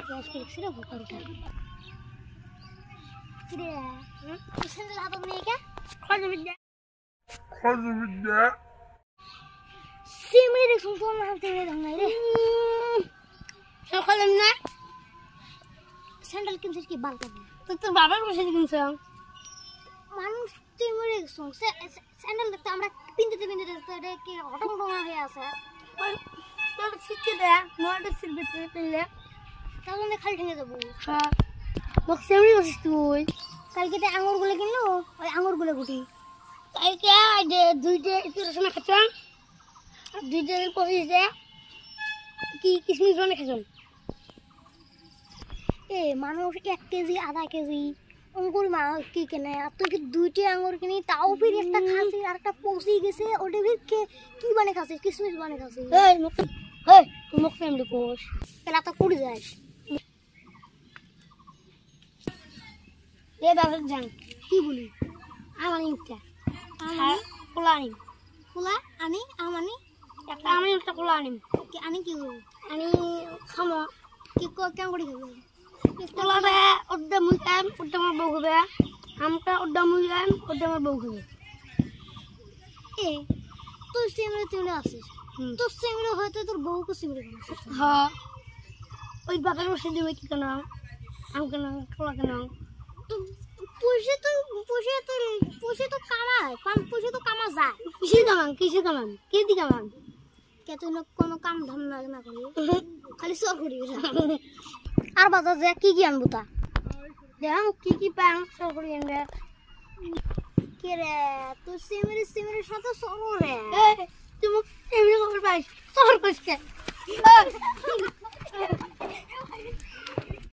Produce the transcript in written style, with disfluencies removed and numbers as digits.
gas ফিক্সিরা ভুকারটা কিরে sandal হাত নিয়ে কে খজবিদ্যা সিমরি সুন না হাতে ধঙ্গাই রে সকালে না স্যান্ডেল কিনছিস কি বাল কাটবে তো তোর বাবার বসে কিনছ মানুষ সিমরি সুন স্যান্ডেল দেখতে আমরা পিনতে রে কি হটং হয়ে আছে তোর শিখতে দে মোটা সিলবিতে পিনলে তাহলে খালি ঠেঙে যাবো হ্যাঁ মোক সিমরি বসিস তুই কালকে তে আঙ্গুরগুলো কিনলো ওই আঙ্গুরগুলো গুটি কালকে যে দুইটা একটু রসনা খাচ্ছাম আর দুইটা পঁচিশ দে কি কিশমিশ বানিয়ে খাচ্ছাম এ মানুষ 1 কেজি আধা কেজি আঙ্গুর মা কি কেনে আর তুই কি দুইটা আঙ্গুর কিনি তাও ফির একটা খাসি আর একটা পচি গেছে ওটা ফির কি বানিয়ে খাচ্ছিস কিশমিশ বানিয়ে খাচ্ছিস তুই মুখ ফ্যামিলি কোষ তাহলে তো কুড়ি যাস এ বাবা জান কি বলি আমানি একটা কোলা আনি আমানি একটা আমি একটা কোলা আনি কি আনি কি করব আনি খামো কি কেন করে খাবো কোলাটা ওড্ডা মুই খাম ওড্ডা আমার বউ খাবে আমটা ওড্ডা মুই খাম ওড্ডা আমার বউ খাবে এ তুই সিমরে আসিস তোর সিমরে হয়তো তোর বউকে সিমরে খাস হ্যাঁ ওই বাবার বসে দিবে কি কেন আম কেন কোলা কেন পয়সা তো কামায় পয়সা তো কামা যায় কিসে কামান কে দি কামান কে তুই কোনো কাম ধাম না করি খালি সর করি আর বাজার যে কি আনবো তা দেখ কি পাং সর করি আনবে কে রে তুই সিমরি সাথে সর রে তুই এমনি খবর পাইস সর কইস কে